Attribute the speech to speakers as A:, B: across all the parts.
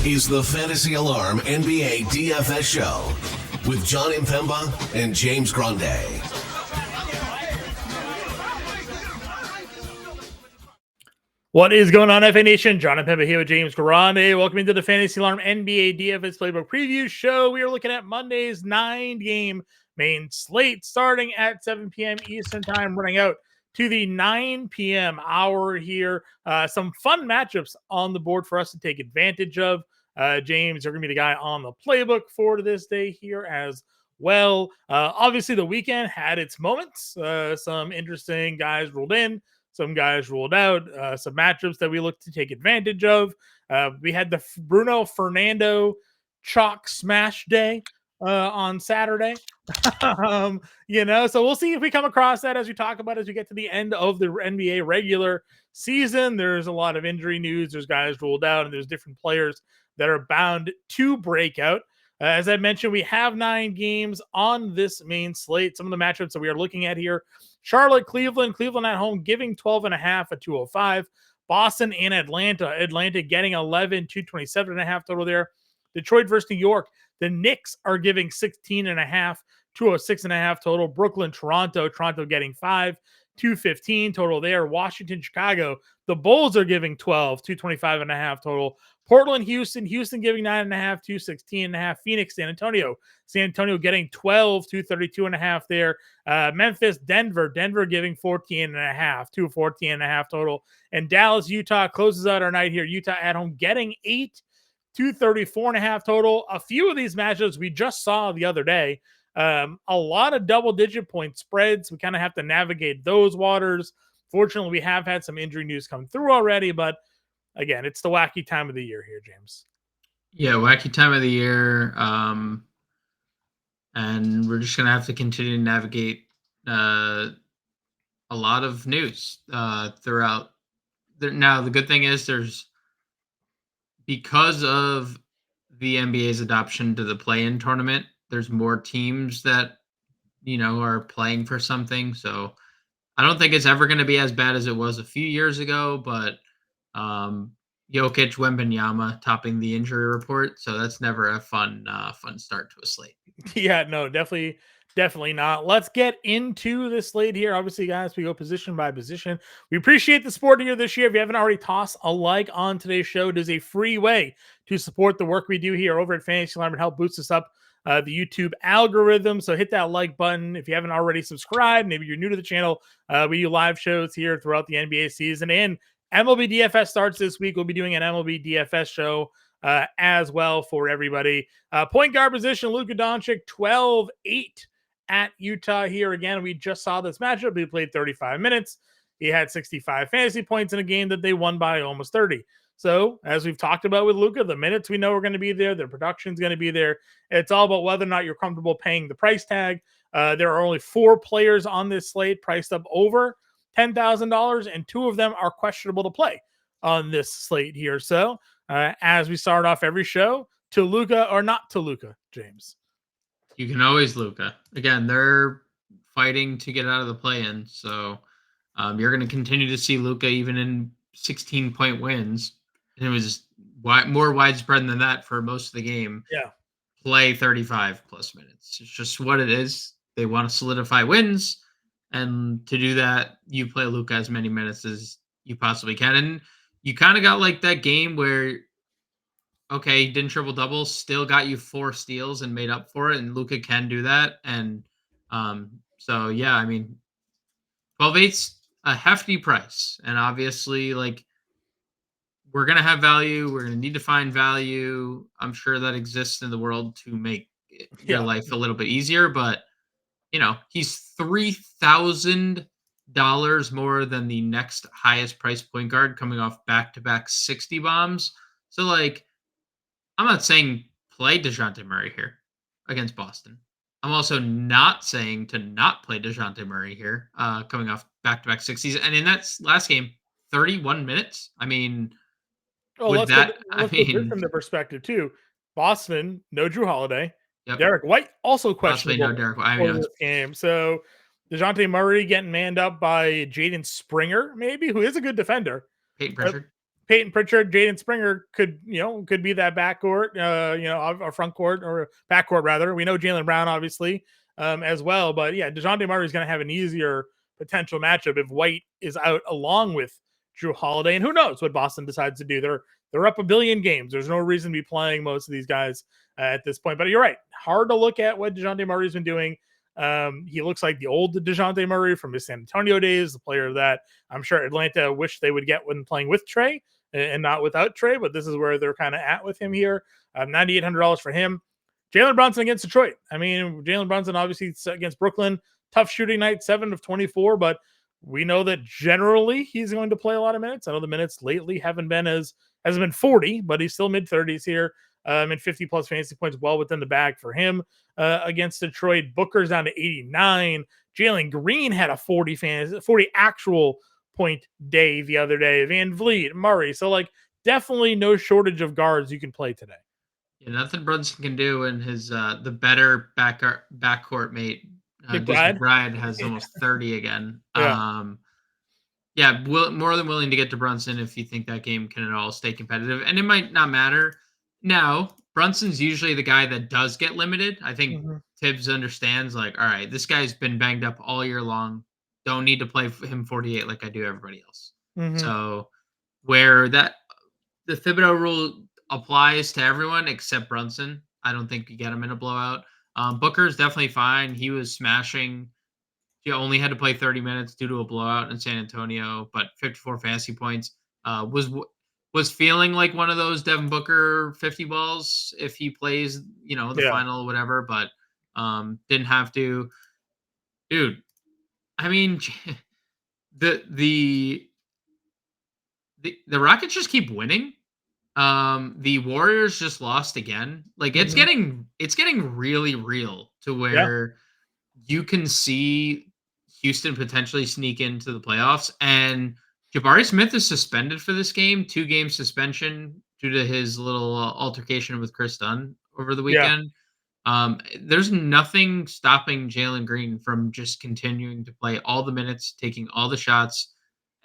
A: is the Fantasy Alarm NBA DFS show with John Impemba and James Grande.
B: What is going on, FA Nation? John Impemba here with James Grande. Welcome into the Fantasy Alarm NBA DFS Playbook Preview Show. We are looking at Monday's 9-game main slate starting at 7 p.m. Eastern Time, running out to the 9 p.m. hour here. Some fun matchups on the board for us to take advantage of. James, you're going to be the guy on the playbook for this day here as well. Obviously, the weekend had its moments. Some interesting guys rolled in. Some guys ruled out, some matchups that we look to take advantage of. We had the Bruno Fernando chalk smash day on Saturday. So we'll see if we come across that as we talk about as we get to the end of the NBA regular season. There's a lot of injury news. There's guys ruled out, and there's different players that are bound to break out. As I mentioned, we have 9 games on this main slate. Some of the matchups that we are looking at here: Charlotte, Cleveland at home giving 12.5 at 205. Boston and Atlanta getting 11, 227.5 total there. Detroit versus New York. The Knicks are giving 16.5, 206.5 total. Brooklyn, Toronto getting 5, 215 total there. Washington, Chicago. The Bulls are giving 12, 225.5 total. Portland, Houston giving 9.5, 216.5. Phoenix, San Antonio getting 12, 232.5 there. Memphis, Denver giving 14.5, 214.5 total. And Dallas, Utah closes out our night here. Utah at home getting 8, 234.5 total. A few of these matchups we just saw the other day. A lot of double-digit point spreads. We kind of have to navigate those waters. Fortunately, we have had some injury news come through already, but again, it's the wacky time of the year here, James.
C: Yeah, wacky time of the year. And we're just going to have to continue to navigate a lot of news throughout. Now, the good thing is because of the NBA's adoption to the play-in tournament, there's more teams that, are playing for something. So I don't think it's ever going to be as bad as it was a few years ago, but Jokic, Wembanyama topping the injury report. So that's never a fun start to a slate.
B: Yeah, no, definitely not. Let's get into this slate here. Obviously, guys, we go position by position. We appreciate the support here this year. If you haven't already, toss a like on today's show. It is a free way to support the work we do here over at Fantasy Alarm and help boost us up the YouTube algorithm. So hit that like button. If you haven't already subscribed, maybe you're new to the channel. We do live shows here throughout the NBA season, and MLB DFS starts this week. We'll be doing an MLB DFS show as well for everybody. Point guard position, Luka Doncic, 12-8 at Utah here. Again, we just saw this matchup. He played 35 minutes. He had 65 fantasy points in a game that they won by almost 30. So, as we've talked about with Luka, the minutes we know are going to be there. The production's going to be there. It's all about whether or not you're comfortable paying the price tag. There are only 4 players on this slate priced up over $10,000, and 2 of them are questionable to play on this slate here. So, as we start off every show, to Luka or not to Luka, James?
C: You can always Luka. Again, they're fighting to get out of the play-in, so you're going to continue to see Luka even in 16-point wins. And it was more widespread than that for most of the game.
B: Yeah.
C: Play 35-plus minutes. It's just what it is. They want to solidify wins, and to do that, you play Luka as many minutes as you possibly can. And you kind of got like that game where, okay, he didn't triple-double, still got you 4 steals and made up for it, and Luka can do that. And so, yeah, I mean, 12-8's a hefty price. And obviously, like, we're going to have value. We're going to need to find value. I'm sure that exists in the world to make your life a little bit easier. But, he's $3,000 more than the next highest price point guard coming off back-to-back 60 bombs. So, like, I'm not saying play DeJounte Murray here against Boston. I'm also not saying to not play DeJounte Murray here coming off back-to-back 60s. And in that last game, 31 minutes. I mean,
B: let's look from the perspective too. Boston, no Drew Holiday. Yep. Derek White also questionable
C: no Derek White.
B: for this game. So DeJounte Murray getting manned up by Jaden Springer, maybe, who is a good defender.
C: Peyton Pritchard.
B: Peyton Pritchard, Jaden Springer could be that backcourt, our front court or backcourt rather. We know Jaylen Brown obviously as well, but yeah, DeJounte Murray is going to have an easier potential matchup if White is out along with Drew Holiday, and who knows what Boston decides to do. They're up a billion games. There's no reason to be playing most of these guys at this point. But you're right, hard to look at what DeJounte Murray's been doing. He looks like the old DeJounte Murray from his San Antonio days, the player that I'm sure Atlanta wished they would get when playing with Trey and not without Trey, but this is where they're kind of at with him here. $9,800 for him. Jalen Brunson against Detroit. I mean, Jalen Brunson obviously against Brooklyn, tough shooting night, 7 of 24, but we know that generally he's going to play a lot of minutes. I know the minutes lately hasn't been 40, but he's still
C: mid-30s
B: here. And 50 plus fantasy points well within the bag for him against Detroit. Booker's down to 89. Jalen Green had a 40 actual point day the other day. Van Vliet, Murray. So like definitely no shortage of guards you can play today.
C: Yeah, nothing Brunson can do, and his the better backcourt mate McBride has almost 30 again.
B: Yeah.
C: More than willing to get to Brunson if you think that game can at all stay competitive, and it might not matter. Now, Brunson's usually the guy that does get limited. I think Tibbs understands, like, all right, this guy's been banged up all year long. Don't need to play him 48 like I do everybody else. So where the Thibodeau rule applies to everyone except Brunson, I don't think you get him in a blowout. Booker's definitely fine. He was smashing. He only had to play 30 minutes due to a blowout in San Antonio, but 54 fantasy points. Was feeling like one of those Devin Booker 50 balls if he plays, the final or whatever, but didn't have to. Dude, I mean, the Rockets just keep winning. The Warriors just lost again. Like it's getting really real to where you can see Houston potentially sneak into the playoffs, and Jabari Smith is suspended for this game, 2-game suspension due to his little altercation with Chris Dunn over the weekend. There's nothing stopping Jalen Green from just continuing to play all the minutes, taking all the shots,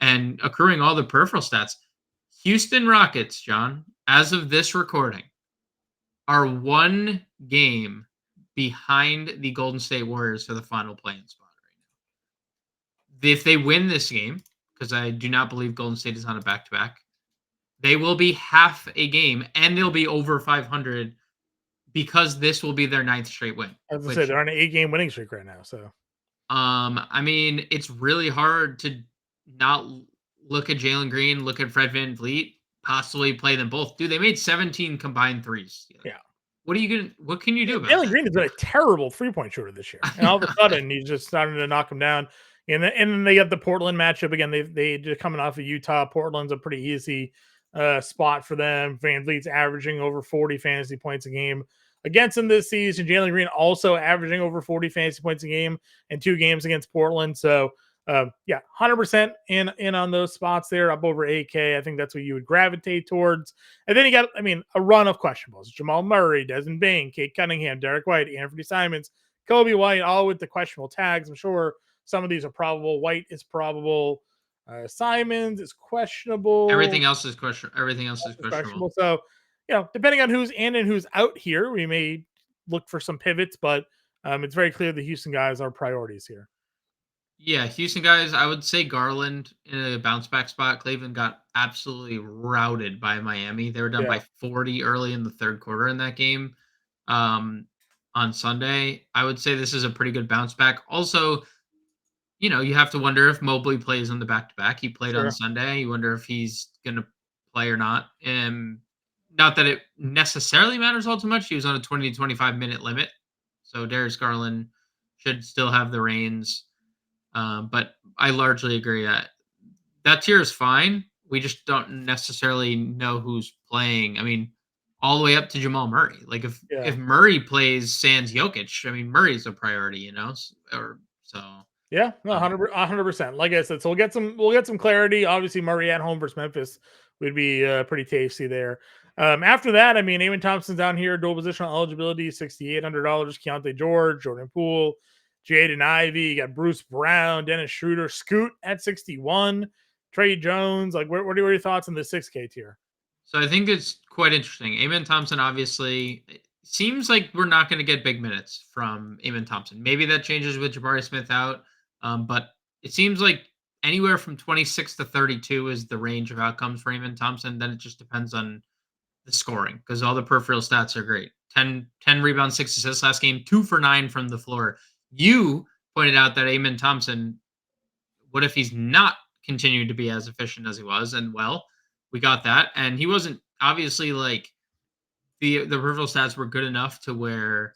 C: and accruing all the peripheral stats. Houston Rockets, John, as of this recording, are 1 game behind the Golden State Warriors for the final play-in spot right now. If they win this game, because I do not believe Golden State is on a back-to-back, they will be half a game, and they'll be over 500 because this will be their 9th straight win.
B: I was going to say, they're on an 8-game winning streak right now. So,
C: I mean, it's really hard to not look at Jalen Green, look at Fred VanVleet, possibly play them both. Dude, they made 17 combined threes.
B: Yeah.
C: What can you do about
B: Jalen Green has been a terrible 3-point shooter this year. And all of a sudden, he's just starting to knock him down. And then they got the Portland matchup again. They just coming off of Utah. Portland's a pretty easy spot for them. VanVleet's averaging over 40 fantasy points a game against them this season. Jalen Green also averaging over 40 fantasy points a game in 2 games against Portland. So, 100% in on those spots there, up over 8K. I think that's what you would gravitate towards. And then you got, a run of questionables. Jamal Murray, Desmond Bain, Kate Cunningham, Derek White, Anthony Simons, Kobe White, all with the questionable tags. I'm sure some of these are probable. White is probable. Simons is questionable.
C: Everything else is questionable.
B: So, depending on who's in and who's out here, we may look for some pivots, but it's very clear the Houston guys are priorities here.
C: Yeah, Houston guys, I would say Garland in a bounce back spot. Cleveland got absolutely routed by Miami. They were down by 40 early in the third quarter in that game on Sunday. I would say this is a pretty good bounce back. Also, you have to wonder if Mobley plays on the back-to-back. He played on Sunday. You wonder if he's going to play or not. And not that it necessarily matters all too much. He was on a 20 to 25-minute limit. So Darius Garland should still have the reins. But I largely agree that tier is fine. We just don't necessarily know who's playing. I mean, all the way up to Jamal Murray. Like if Murray plays sans Jokic, Murray's a priority,
B: Yeah, no, 100%. Like I said, so we'll get some clarity. Obviously, Murray at home versus Memphis would be pretty tasty there. After that, Eamon Thompson's down here, dual positional eligibility, $6,800. Keontae George, Jordan Poole, Jaden Ivey. You got Bruce Brown, Dennis Schroeder, Scoot at 61. Trey Jones? Like, what are your thoughts on the 6K tier?
C: So I think it's quite interesting. Amen Thompson, obviously, it seems like we're not going to get big minutes from Amen Thompson. Maybe that changes with Jabari Smith out, but it seems like anywhere from 26 to 32 is the range of outcomes for Amen Thompson. Then it just depends on the scoring because all the peripheral stats are great. 10 rebounds, 6 assists last game, 2 for 9 from the floor. You pointed out that Amen Thompson, what if he's not continuing to be as efficient as he was? And well, we got that. And he wasn't obviously like the peripheral stats were good enough to where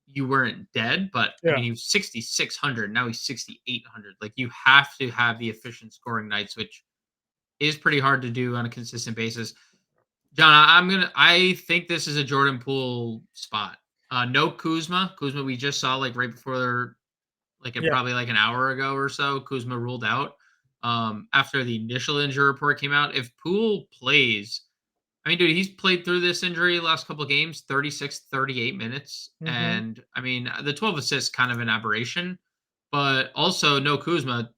C: you weren't dead, but I
B: Yeah.
C: mean, he was 6,600. Now he's 6,800. Like, you have to have the efficient scoring nights, which is pretty hard to do on a consistent basis. John, I think this is a Jordan Poole spot. No Kuzma. Kuzma, we just saw like right before, probably like an hour ago or so, Kuzma ruled out after the initial injury report came out. If Poole plays, I mean, dude, he's played through this injury last couple of games, 36, 38 minutes. And I mean, the 12 assists kind of an aberration, but also no Kuzma,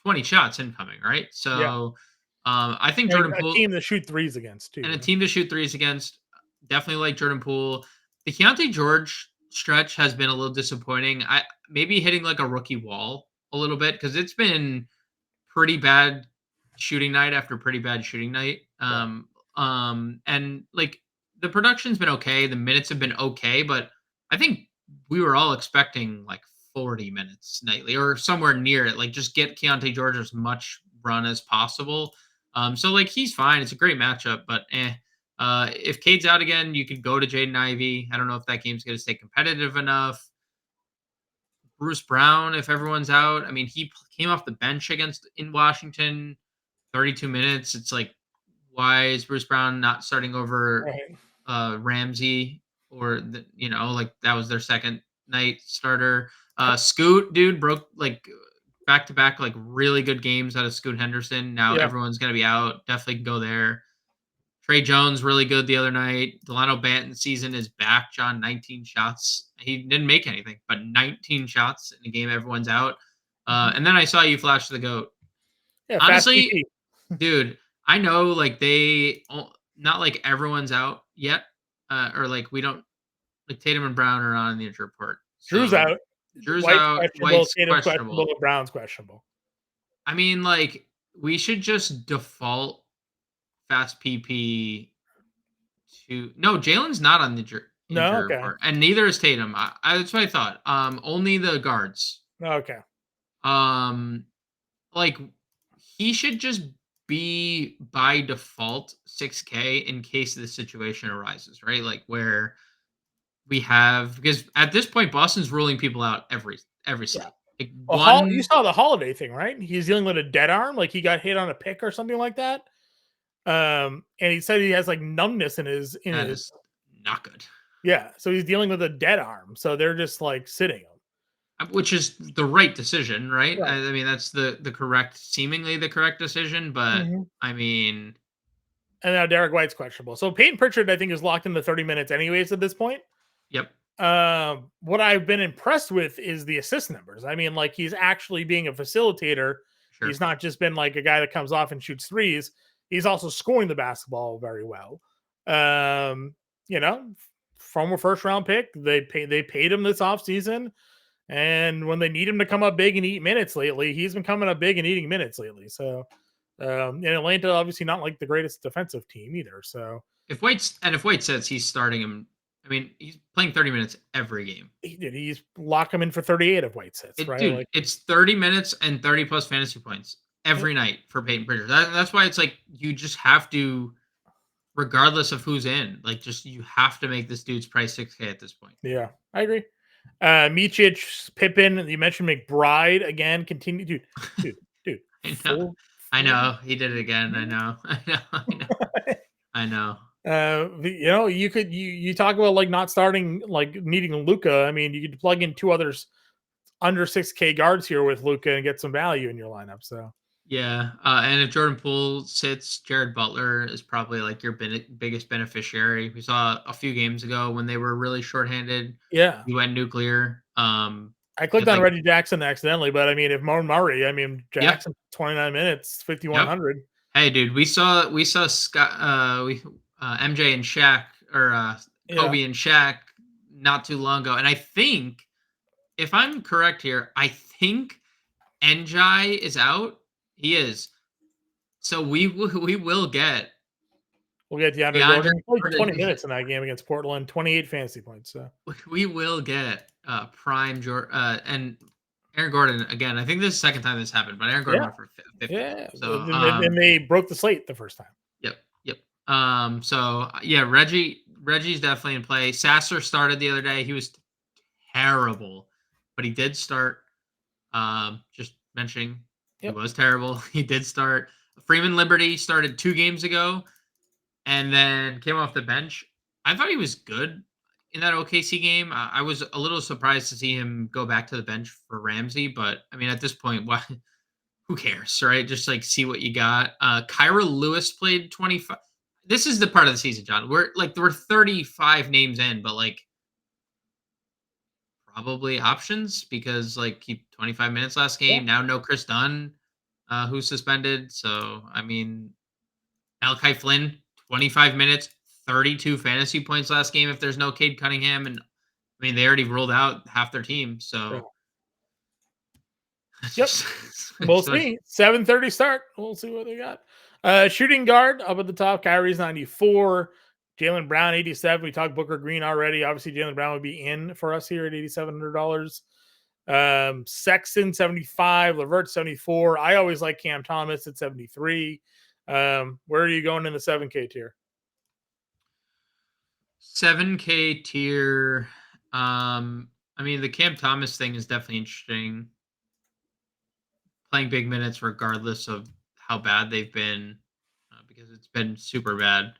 C: 20 shots incoming, right? So I think
B: And
C: Jordan
B: a
C: Poole
B: team to shoot threes against too.
C: and a team to shoot threes against, definitely like Jordan Poole. The Keontae George stretch has been a little disappointing. I maybe hitting like a rookie wall a little bit because it's been pretty bad shooting night after pretty bad shooting night. And like the production's been okay, the minutes have been okay, but I think we were all expecting like 40 minutes nightly or somewhere near it. Like, just get Keontae George as much run as possible. So like he's fine. It's a great matchup, but if Cade's out again, you could go to Jaden Ivey. I don't know if that game's going to stay competitive enough. Bruce Brown, if everyone's out. I mean, he came off the bench in Washington, 32 minutes. It's like, why is Bruce Brown not starting over Ramsey or like that was their second night starter. Scoot, dude, broke like back to back like really good games out of Scoot Henderson. Now everyone's gonna be out. Definitely go there. Trey Jones, really good the other night. Delano Banton season is back, John. 19 shots. He didn't make anything, but 19 shots in a game everyone's out. And then I saw you flash the GOAT.
B: Yeah,
C: honestly, dude, I know like not like everyone's out yet. Or like we don't like Tatum and Brown are on the injury report. So
B: Drew's out.
C: Drew's
B: White's
C: out.
B: questionable.
C: White's
B: Tatum's
C: questionable.
B: Brown's questionable.
C: I mean, like, we should just default fast PP to no. Jalen's not on the injury report, and neither is Tatum. That's what I thought. Only the guards.
B: Okay.
C: Like, he should just be by default 6K in case the situation arises, right? Like where we have, because at this point Boston's ruling people out every slate. Like
B: you saw the Holiday thing, right? He's dealing with a dead arm, like he got hit on a pick or something like that. And he said he has like numbness in his
C: is not good.
B: Yeah, so he's dealing with a dead arm, so they're just like sitting him,
C: which is the right decision, right? I mean, that's seemingly the correct decision, but I mean,
B: and now Derek White's questionable. So Peyton Pritchard, I think, is locked in the 30 minutes anyways at this point.
C: Yep.
B: What I've been impressed with is the assist numbers. I mean, like, he's actually being a facilitator. Sure. He's not just been like a guy that comes off and shoots threes. He's also scoring the basketball very well. From a first round pick, they paid him this offseason. And when they need him to come up big and eat minutes lately, he's been coming up big and eating minutes lately. So, and Atlanta, obviously not like the greatest defensive team either. So
C: if White says he's starting him, I mean, he's playing 30 minutes every game.
B: He's lock him in for 38 if White sits, right?
C: Dude, it's 30 minutes and 30 plus fantasy points every night for Peyton Pritchard. That's why it's like, you just have to, regardless of who's in, like, just, you have to make this dude's price 6K at this point.
B: Yeah, I agree. Micic, Pippen, you mentioned McBride again. Continue, dude.
C: I know. He did it again. I know. I know.
B: You talk about like not starting, like needing Luka. I mean, you could plug in two others under 6K guards here with Luka and get some value in your lineup. So
C: yeah, and if Jordan Poole sits, Jared Butler is probably like your biggest beneficiary. We saw a few games ago when they were really shorthanded.
B: Yeah,
C: he went nuclear.
B: I clicked on Reggie Jackson accidentally, but I mean, if Murray, Jackson 29 minutes, 5,100.
C: Yep. Hey, dude, we saw Scott, MJ and Shaq, or Kobe and Shaq not too long ago, and I think, if I'm correct here, I think NJ is out. He is. So we will get.
B: We'll get DeAndre Jordan. He played 20 minutes in that game against Portland, 28 fantasy points. So
C: we will get prime and Aaron Gordon again. I think this is the second time this happened, but Aaron Gordon went for 50.
B: Yeah.
C: So
B: and they broke the slate the first time.
C: Yep. So yeah, Reggie's definitely in play. Sasser started the other day. He was terrible, but he did start. Just mentioning, he was terrible. He did start. Freeman Liberty started 2 games ago, and then came off the bench. I thought he was good in that OKC game. I was a little surprised to see him go back to the bench for Ramsey, but I mean, at this point, why? Who cares, right? Just like see what you got. Kyra Lewis played 25. This is the part of the season, John. We're 35 names in, but like probably options because like he 25 minutes last game. Now no Chris Dunn, who's suspended. So I mean, Malachi Flynn 25 minutes, 32 fantasy points last game. If there's no Cade Cunningham, and I mean they already ruled out half their team. So
B: yep, we'll see. 7:30 start. We'll see what they got. Shooting guard up at the top. Kyrie's 94. Jaylen Brown 87. We talked Booker Green already. Obviously, Jaylen Brown would be in for us here at $8,700. Sexton 75. LeVert 74. I always like Cam Thomas at 73. Where are you going in the 7K tier?
C: 7K tier. I mean, the Cam Thomas thing is definitely interesting. Playing big minutes regardless of how bad they've been, because it's been super bad.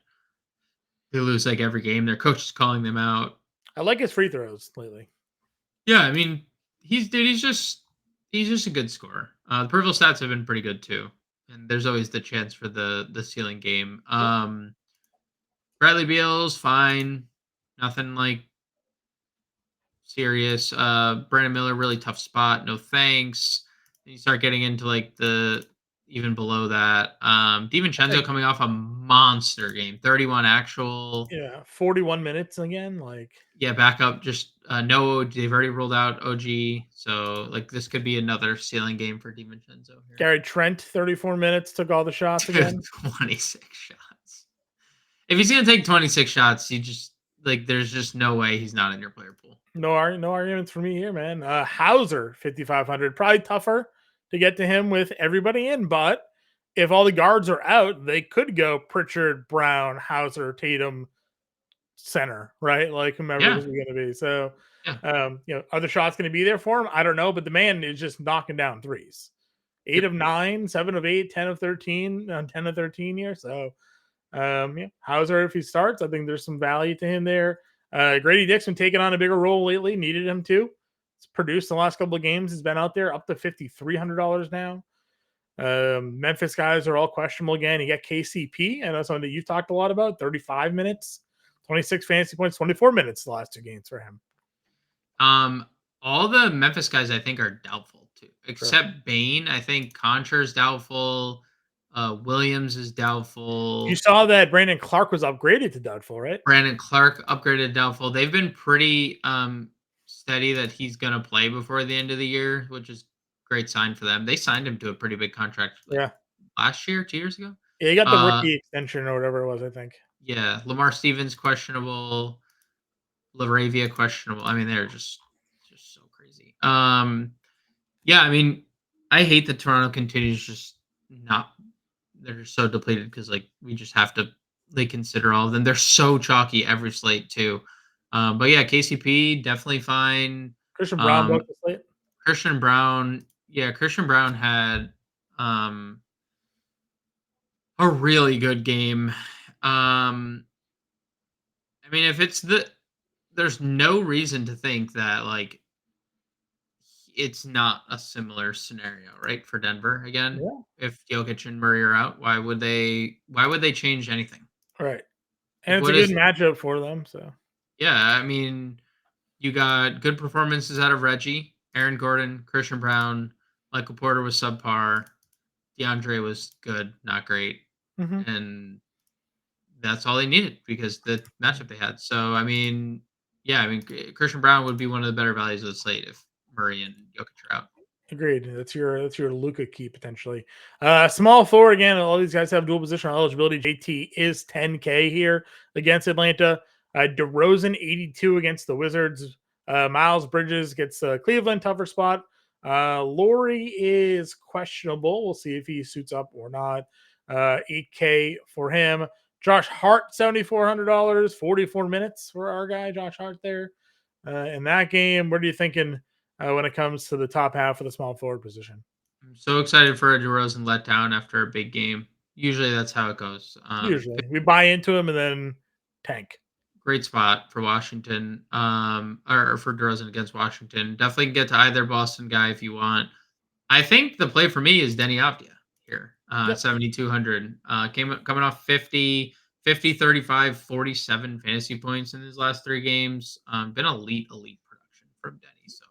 C: They lose like every game. Their coach is calling them out.
B: I like his free throws lately.
C: Yeah, I mean, he's just a good scorer. The peripheral stats have been pretty good too, and there's always the chance for the ceiling game. Bradley Beal's fine, nothing like serious. Brandon Miller, really tough spot. No thanks. Then you start getting into like the even below that. DiVincenzo coming off a monster game, 31 actual.
B: Yeah, 41 minutes again. Like,
C: yeah, back up. Just no OG. They've already ruled out OG, so like this could be another ceiling game for DiVincenzo here.
B: Gary Trent, 34 minutes, took all the shots again.
C: 26 shots. If he's gonna take 26 shots, you just like there's just no way he's not in your player pool.
B: No arguments for me here, man. Hauser, 5,500. Probably tougher to get to him with everybody in, but if all the guards are out, they could go Pritchard, Brown, Hauser, Tatum, center, right? Like whomever is going to be. So, are the shots going to be there for him? I don't know, but the man is just knocking down threes. 8 of 9, 7 of 8, 10 of 13, 10 of 13 here. So, Hauser, if he starts, I think there's some value to him there. Grady Dick's been taking on a bigger role lately. Needed him to. It's produced the last couple of games. He's been out there up to $5,300 now. Memphis guys are all questionable again. You got KCP. I know something that you've talked a lot about. 35 minutes, 26 fantasy points, 24 minutes the last 2 games for him.
C: All the Memphis guys I think are doubtful too, except Bain. I think Concher's doubtful. Williams is doubtful.
B: You saw that Brandon Clark was upgraded to doubtful, right?
C: Brandon Clark upgraded to doubtful. They've been pretty steady that he's going to play before the end of the year, which is a great sign for them. They signed him to a pretty big contract last year, 2 years ago.
B: Yeah, he got the rookie extension or whatever it was, I think.
C: Yeah, Lamar Stevens questionable. LaRavia questionable. I mean, they're just so crazy. Yeah, I mean, I hate that Toronto continues just not. They're just so depleted because like we just have to consider all of them. They're so chalky every slate too. But yeah, KCP definitely fine.
B: Christian Brown broke the slate.
C: Christian Brown had a really good game. I mean, if it's there's no reason to think that like it's not a similar scenario, right? For Denver again.
B: Yeah.
C: If Jokic and Murray are out, why would they change anything?
B: Right. And it's a good matchup for them. So
C: yeah, I mean, you got good performances out of Reggie. Aaron Gordon, Christian Brown, Michael Porter was subpar. DeAndre was good, not great.
B: Mm-hmm.
C: And that's all they needed because the matchup they had. So, I mean, Christian Brown would be one of the better values of the slate if Murray and Jokic are out.
B: Agreed. That's your Luka key potentially. Small forward again. All these guys have dual position eligibility. JT is 10K here against Atlanta. DeRozan 82 against the Wizards. Miles Bridges gets Cleveland tougher spot. Laurie is questionable. We'll see if he suits up or not. 8K for him. Josh Hart $7,400. 44 minutes for our guy Josh Hart there in that game. What are you thinking? When it comes to the top half of the small forward position.
C: I'm so excited for a DeRozan letdown after a big game. Usually that's how it goes.
B: Usually we buy into him and then tank.
C: Great spot for Washington, or for DeRozan against Washington. Definitely get to either Boston guy if you want. I think the play for me is Denny Avdia here, 7,200. Coming off 50, 35, 47 fantasy points in his last 3 games. Been elite production from Denny. So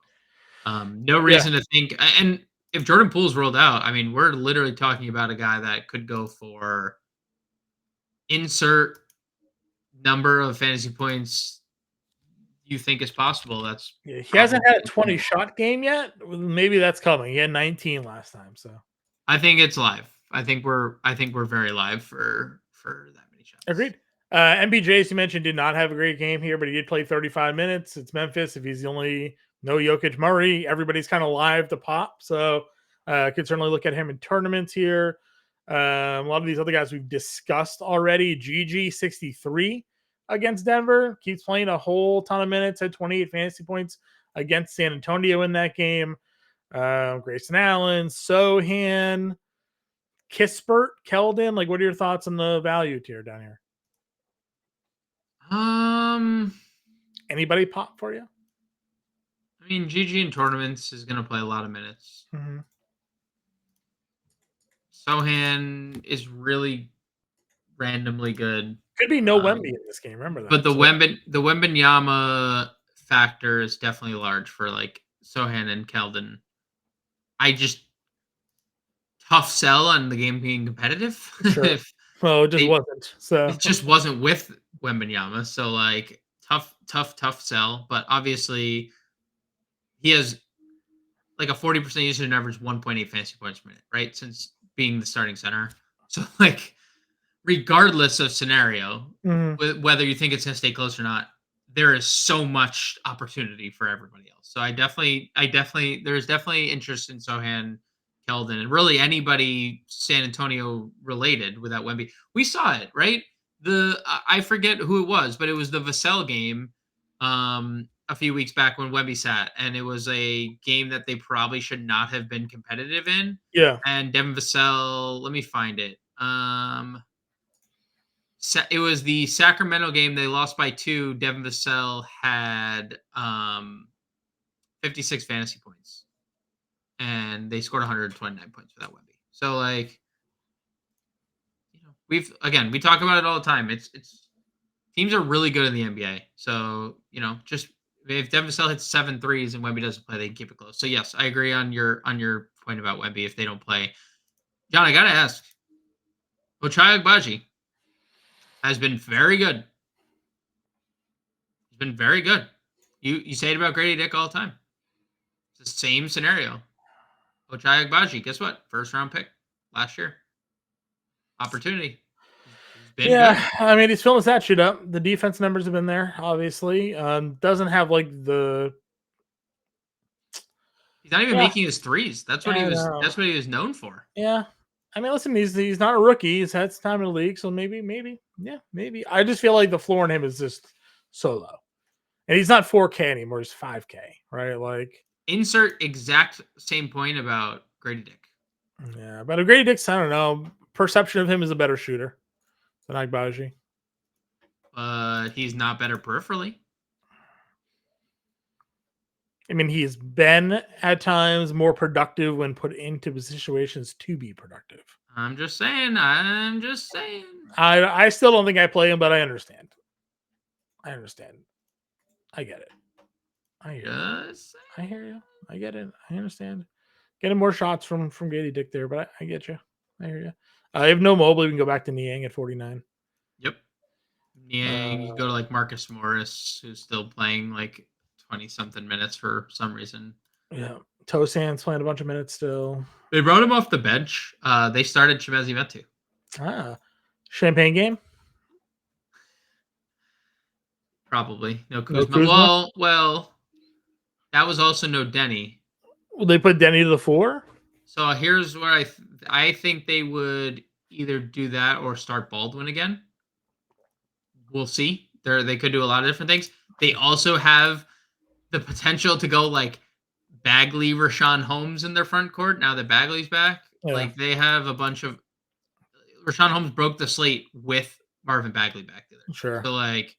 C: no reason to think. And if Jordan Poole's rolled out, I mean, we're literally talking about a guy that could go for insert number of fantasy points you think is possible. That's
B: he hasn't had a 20 shot game yet. Maybe that's coming. He had 19 last time, so
C: I think it's live. I think we're very live for that many shots.
B: Agreed. MPJ, as you mentioned, did not have a great game here, but he did play 35 minutes. It's Memphis. If he's the only no Jokic Murray, everybody's kind of live to pop. So could certainly look at him in tournaments here. A lot of these other guys we've discussed already. GG 63 against Denver. Keeps playing a whole ton of minutes, had 28 fantasy points against San Antonio in that game. Grayson Allen, Sohan, Kispert, Keldon. Like, what are your thoughts on the value tier down here? Anybody pop for you?
C: I mean, GG in tournaments is going to play a lot of minutes.
B: Mm-hmm.
C: Sohan is really randomly good.
B: Could be no Wemby in this game. Remember that.
C: But the Wembanyama factor is definitely large for like Sohan and Keldon. Tough sell on the game being competitive.
B: Sure. Well, it just wasn't. So
C: it just wasn't with Wembanyama. So like tough sell. But obviously he has like a 40% usage and average 1.8 fantasy points per minute, right? Since being the starting center. So like regardless of scenario, whether you think it's going to stay close or not, there is so much opportunity for everybody else. So there's definitely interest in Sohan, Keldon, and really anybody San Antonio related without Wemby. We saw it, right? I forget who it was, but it was the Vassell game a few weeks back when Wemby sat, and it was a game that they probably should not have been competitive in.
B: Yeah.
C: And Devin Vassell, let me find it. It was the Sacramento game. They lost by 2. Devin Vassell had 56 fantasy points, and they scored 129 points without Wemby. So, like, we talk about it all the time. It's teams are really good in the NBA. So, just if Devin Vassell hits 7 threes and Wemby doesn't play, they can keep it close. So, yes, I agree on your point about Wemby if they don't play. John, I gotta ask, Ochai Agbaji has been very good. He's been very good. You say it about Grady Dick all the time. It's the same scenario. Ochai Agbaji, guess what? First round pick last year. Opportunity. He's been good.
B: I mean, he's filling that shit up. The defense numbers have been there, obviously. Doesn't have like the.
C: He's not even making his threes. That's what he was. That's what he was known for.
B: Yeah. I mean, listen, he's not a rookie. He's had some time in the league, so maybe. I just feel like the floor on him is just so low. And he's not 4K anymore. He's 5K, right? Like,
C: insert exact same point about Grady Dick.
B: Yeah, but Grady Dick's, I don't know, perception of him is a better shooter than Agbaji.
C: But he's not better peripherally.
B: I mean, he's been at times more productive when put into situations to be productive.
C: I'm just saying.
B: I still don't think I play him, but I understand. I get it. I hear you.
C: Just
B: I hear you. I get it. I understand. Getting more shots from Gady Dick there, but I get you. I hear you. I have no Mobley. We can go back to Niang at 49.
C: yep. Niang, you go to like Marcus Morris, who's still playing like 20 something minutes for some reason.
B: Yeah. Tosan's playing a bunch of minutes still.
C: They brought him off the bench. They started Chimezie Metu.
B: Champagne game?
C: Probably. No
B: No
C: Kuzma.
B: Kuzma?
C: Well, that was also no Denny.
B: Will they put Denny to the 4?
C: So here's where I think they would either do that or start Baldwin again. We'll see. They could do a lot of different things. They also have the potential to go like Bagley, Rashawn Holmes in their front court. Now that Bagley's back,
B: Yeah.
C: like they have a bunch of Rashawn Holmes broke the slate with Marvin Bagley back there.
B: Sure.
C: So like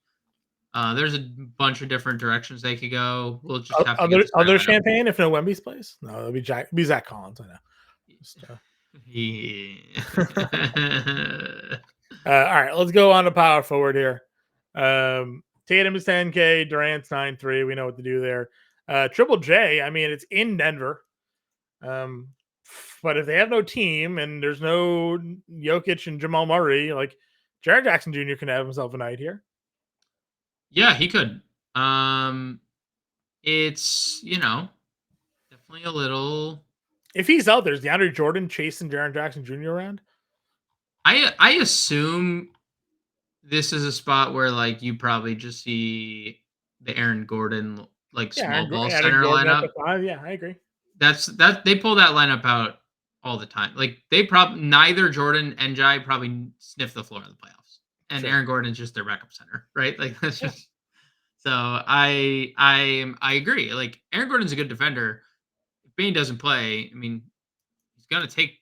C: there's a bunch of different directions they could go. We'll just have to get
B: other Champagne if no Wemby's plays. No, it'll be Zach Collins. I know. Just, all right, let's go on to power forward here. Tatum is 10K, Durant's 9.3. We know what to do there. Triple J, I mean, it's in Denver. But if they have no team and there's no Jokic and Jamal Murray, like Jaren Jackson Jr. can have himself a night here.
C: Yeah, he could. It's, definitely a little.
B: If he's out there, is DeAndre Jordan chasing Jaren Jackson Jr. around?
C: I assume this is a spot where like you probably just see the Aaron Gordon small ball center lineup.
B: Yeah, I agree.
C: They pull that lineup out all the time. Like they probably neither Jordan and Jai probably sniff the floor in the playoffs, and sure. Aaron Gordon's just their backup center, right? Like that's just. So I agree. Like Aaron Gordon's a good defender. If Bane doesn't play, I mean, he's gonna take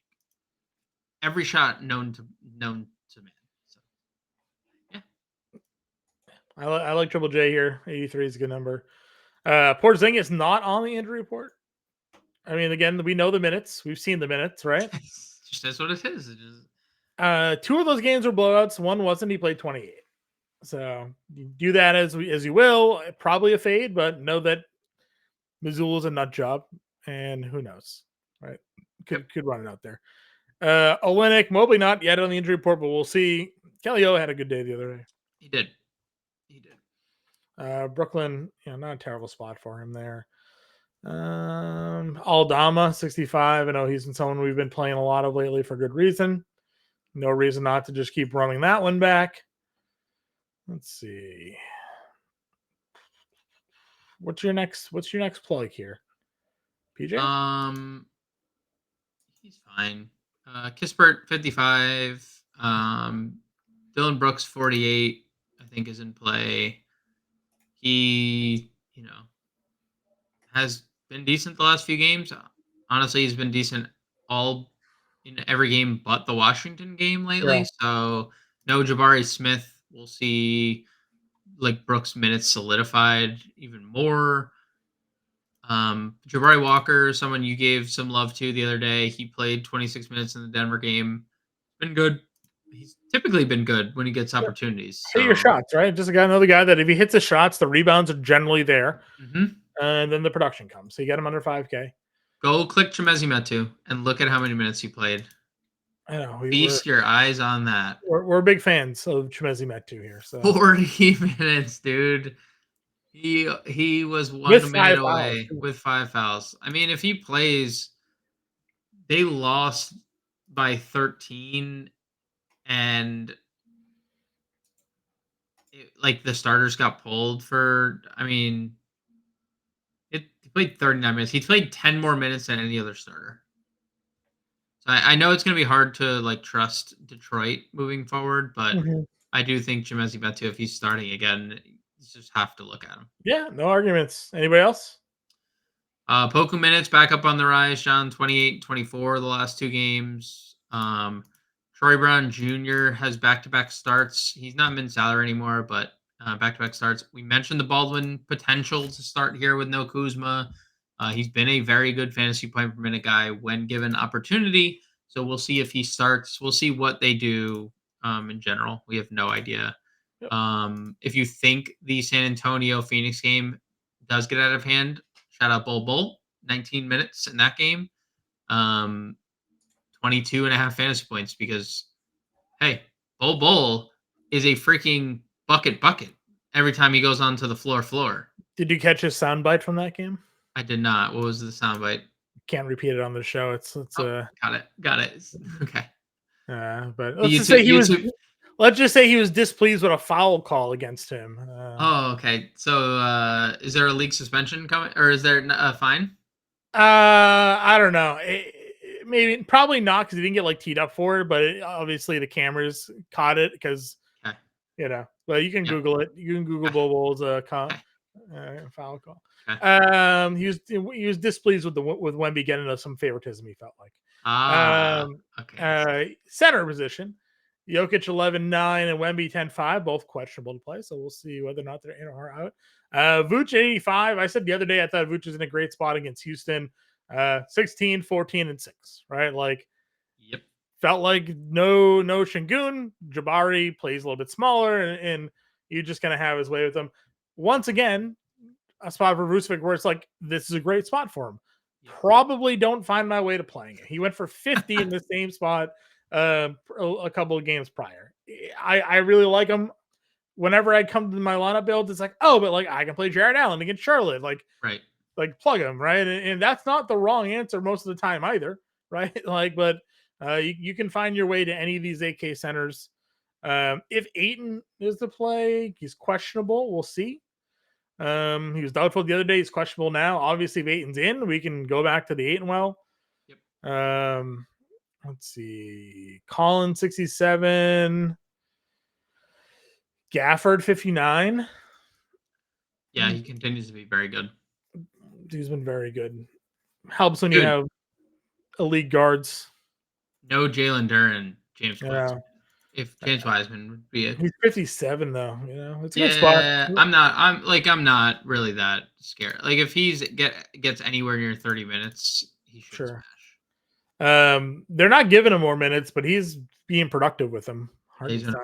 C: every shot known to man. So yeah,
B: I like Triple J here. 83 is a good number. Porzingis not on the injury report. I mean, again, we know the minutes. We've seen the minutes, right?
C: Just that's what it is. It just...
B: 2 of those games were blowouts. One wasn't. He played 28. So you do that as you will. Probably a fade, but know that Missoula's a nut job, and who knows, right? Could run it out there. Olynyk, Mobley not yet on the injury report, but we'll see. Kelly O had a good day the other day.
C: He did.
B: Brooklyn, not a terrible spot for him there. Aldama, 65. I know he's been someone we've been playing a lot of lately for good reason. No reason not to just keep running that one back. Let's see. What's your next plug here? PJ?
C: He's fine. Kispert, 55. Dylan Brooks, 48, I think is in play. He, has been decent the last few games. Honestly, he's been decent in every game but the Washington game lately. Yeah. So no Jabari Smith. We'll see like Brooks' minutes solidified even more. Jabari Walker, someone you gave some love to the other day. He played 26 minutes in the Denver game. Been good. He's typically been good when he gets opportunities.
B: Hit your shots, right? Just another guy that if he hits the shots, the rebounds are generally there.
C: Mm-hmm.
B: And then the production comes. So you get him under 5K.
C: Go click Chimezie Metu and look at how many minutes he played.
B: I know.
C: Feast your eyes on that.
B: We're big fans of Chimezie Metu here. So
C: 40 minutes, dude. He was one minute away with 5 fouls. I mean, if he plays, they lost by 13, and the starters got pulled for. I mean, he played 39 minutes. He played 10 more minutes than any other starter. So I know it's going to be hard to trust Detroit moving forward, but I do think Chimezie Metu, if he's starting again, you just have to look at him.
B: Yeah, no arguments. Anybody else?
C: Poku minutes back up on the rise, John. 28-24 the last 2 games. Troy Brown Jr. has back-to-back starts. He's not min salary anymore, but back-to-back starts. We mentioned the Baldwin potential to start here with no Kuzma. He's been a very good fantasy point per minute guy when given opportunity. So we'll see if he starts. We'll see what they do in general. We have no idea. Yep. If you think the San Antonio Phoenix game does get out of hand, shout out Bull, 19 minutes in that game. 22 and a half fantasy points because, hey, Bull is a freaking bucket every time he goes onto the floor.
B: Did you catch his soundbite from that game?
C: I did not. What was the soundbite?
B: Can't repeat it on the show. It's
C: got it. Okay.
B: But let's just say he was displeased with a foul call against him.
C: Okay. So is there a league suspension coming, or is there a fine?
B: I don't know. Maybe probably not because he didn't get like teed up for it, but obviously the cameras caught it because But you can Google it. You can Google Bull's foul call. Okay. He was displeased with Wemby getting some favoritism. He felt like. Center position. Jokic 11-9 and Wemby 10-5, both questionable to play. So we'll see whether or not they're in or out. Vooch 85. I said the other day I thought Vooch was in a great spot against Houston. 16, 14, and 6. Right, like.
C: Yep.
B: Felt like no Şengün. Jabari plays a little bit smaller, and you're just gonna have his way with him. Once again, a spot for Vucevic where it's like this is a great spot for him. Yep. Probably don't find my way to playing it. He went for 50 in the same spot a couple of games prior. I really like him. Whenever I come to my lineup build, it's like, oh, but like I can play Jared Allen against Charlotte, like plug him, right? And that's not the wrong answer most of the time either, right? Like, but you can find your way to any of these 8K centers. If Ayton is the play, he's questionable. We'll see. He was doubtful the other day. He's questionable now. Obviously, if Ayton's in, we can go back to the Ayton well. Yep. Let's see. Collins 67. Gafford 59.
C: Yeah, he continues to be very good.
B: He's been very good. Helps when you have elite guards.
C: No Jalen Duren, James Wiseman. If James Wiseman would be it.
B: He's 57 though, it's a good spot.
C: I'm not really that scared. Like if he's gets anywhere near 30 minutes, he should smash.
B: They're not giving him more minutes, but he's being productive with them.
C: He's a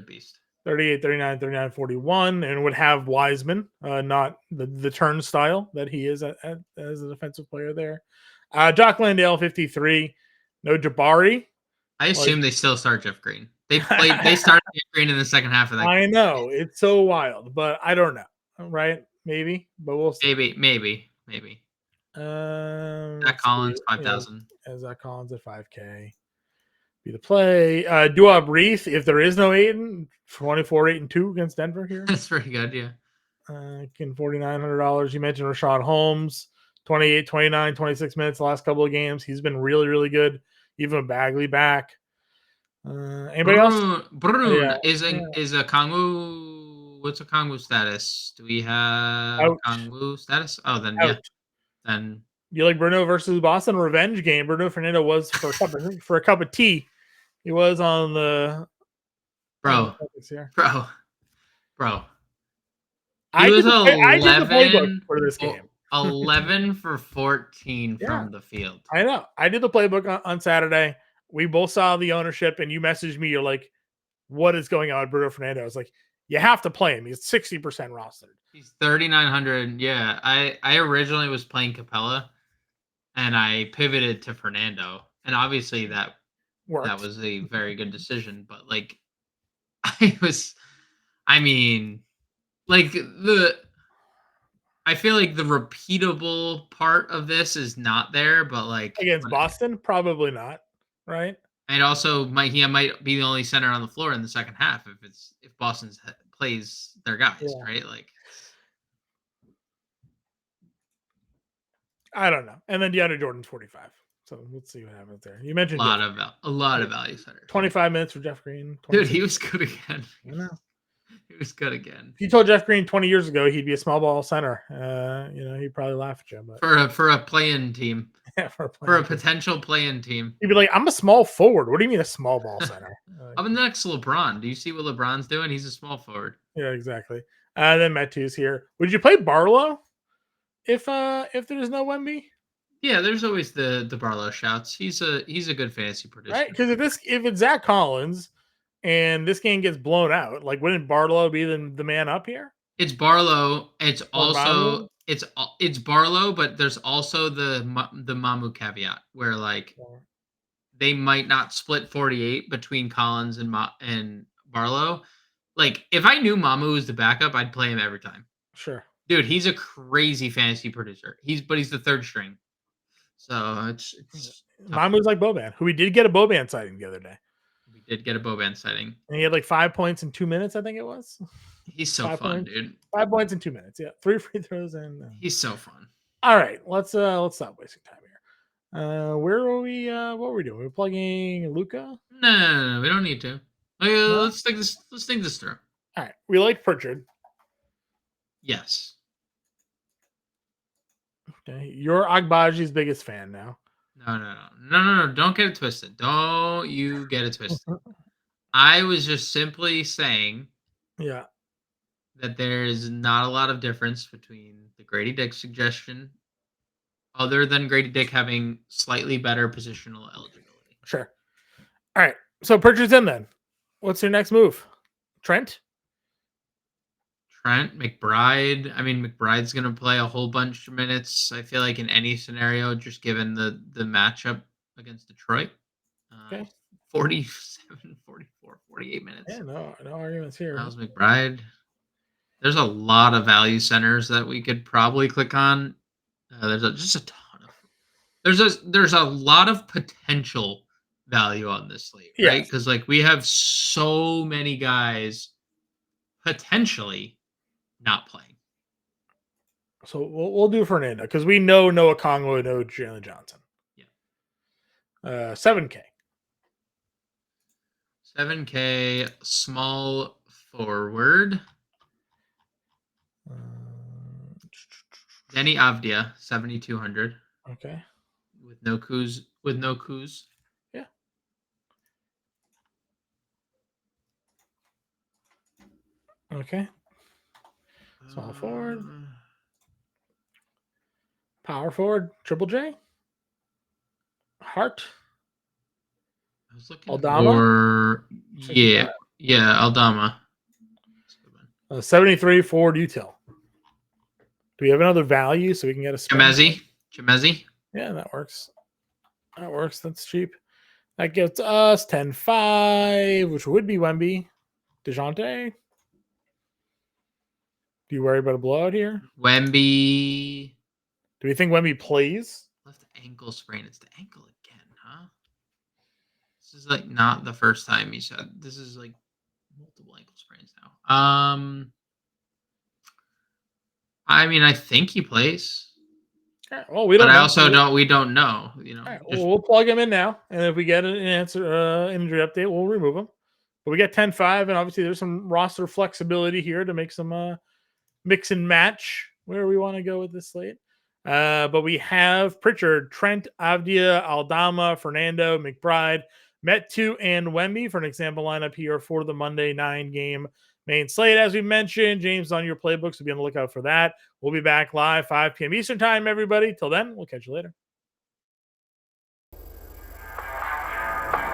C: beast.
B: 38, 39, 39, 41, and would have Wiseman, not the turnstile that he is as a defensive player there. Jock Landale 53. No Jabari.
C: I assume they still start Jeff Green. They started Jeff Green in the second half of that game.
B: I know. It's so wild, but I don't know. Right? Maybe, but we'll see.
C: Maybe. Zach Collins, 5,000.
B: Zach Collins at 5K. Be the play. Duop Reith, if there is no Ayton, 24-8-2 against Denver here.
C: That's pretty good, yeah.
B: Getting $4,900. You mentioned Rashad Holmes, 28, 29, 26 minutes the last couple of games. He's been really, really good. Even Bagley back. Anybody else?
C: Brun is a Kangwoo. What's a Kangwoo status? Do we have Kangwoo status? Oh, then yeah. Then
B: you like Bruno versus Boston revenge game? Bruno Fernando was for a cup of tea. He was on the
C: bro.
B: I did the playbook for this game.
C: 11 for 14 from the field.
B: I know. I did the playbook on Saturday. We both saw the ownership, and you messaged me. You're like, "What is going on with Bruno Fernando?" I was like, "You have to play him. He's 60% rostered.
C: He's 3,900." Yeah, I originally was playing Capella, and I pivoted to Fernando, and obviously that was a very good decision. But like, I feel like the repeatable part of this is not there, but like
B: against Boston, probably not, right?
C: And also might be the only center on the floor in the second half if Boston plays their guys, right? Like
B: I don't know. And then DeAndre Jordan's 45. So let's see what happens there. You mentioned
C: a lot of value centers.
B: 25 minutes for Jeff Green.
C: Dude, he was good again.
B: I know.
C: He was good again.
B: If you told Jeff Green 20 years ago he'd be a small ball center, he'd probably laugh at you. But
C: for a play-in team, for a potential play-in team,
B: he'd be like, "I'm a small forward. What do you mean a small ball center?"
C: I'm the next LeBron. Do you see what LeBron's doing? He's a small forward.
B: Yeah, exactly. Then Matthew's here. Would you play Barlow if there's no Wemby?
C: Yeah, there's always the Barlow shouts. He's a good fantasy producer,
B: right? Because if it's Zach Collins. And this game gets blown out. Like, wouldn't Barlow be the man up here?
C: It's Barlow. It's
B: Or
C: also
B: Mamu?
C: it's Barlow, but there's also the Mamu caveat where like
B: Or-
C: they might not split 48 between Collins and Barlow. Like if I knew Mamu was the backup, I'd play him every time.
B: Sure.
C: Dude, he's a crazy fantasy producer. He's the third string. So it's tough.
B: Mamu's like Boban, who we did get a Boban sighting the other day.
C: We did get a Boban sighting.
B: And he had like 5 points in 2 minutes, I think it was.
C: He's so
B: 5
C: fun,
B: points.
C: dude.
B: 5 points in 2 minutes. Yeah. 3 free throws and
C: He's so fun.
B: all right. Let's stop wasting time here. Where are we what were we doing? We're plugging Luca?
C: No, we don't need to.
B: No?
C: Let's think this through.
B: All right. We like Pritchard.
C: Yes.
B: Okay. You're Agbaji's biggest fan now.
C: No. Don't get it twisted. Don't you get it twisted. I was just simply saying
B: Yeah.
C: that there is not a lot of difference between the Grady Dick suggestion, other than Grady Dick having slightly better positional eligibility.
B: Sure. All right. So Pritchard's in then. What's your next move? Trent?
C: Trent, McBride. I mean, McBride's going to play a whole bunch of minutes, I feel like, in any scenario, just given the matchup against Detroit.
B: Okay.
C: 47, 44, 48 minutes.
B: Yeah, no arguments here.
C: Miles McBride. There's a lot of value centers that we could probably click on. Just a ton of. There's a lot of potential value on this slate, right? Because like we have so many guys potentially not playing.
B: So we'll do Fernando because we know Noah Kongwu, no Jalen Johnson.
C: Yeah.
B: 7K.
C: 7K small forward. Denny Avdia, 7,200.
B: Okay.
C: With no Kuz.
B: Yeah. Okay. Small forward. Power forward. Triple J. Hart.
C: I was looking
B: Aldama?
C: for Aldama.
B: 73 forward util. Do we have another value so we can get a
C: Chemezi?
B: Yeah, that works. That's cheap. That gets us 10-5, which would be Wemby. DeJounte. Do you worry about a blowout here?
C: Wemby.
B: Do we think Wemby plays?
C: Left ankle sprain. It's the ankle again, huh? This is like not the first time he said. This is like multiple ankle sprains now. I mean, I think he plays.
B: Right, well, we don't.
C: But
B: know.
C: I also we don't know.
B: Right, we'll plug him in now, and if we get an answer injury update, we'll remove him. But we get 10-5, and obviously there's some roster flexibility here to make some mix and match where we want to go with this slate. But we have Pritchard, Trent, Avdia, Aldama, Fernando, McBride, Metu, and Wemby for an example lineup here for the Monday 9-game main slate. As we mentioned, James on your playbook, so be on the lookout for that. We'll be back live 5 p.m. Eastern time, everybody. Till then, we'll catch you later.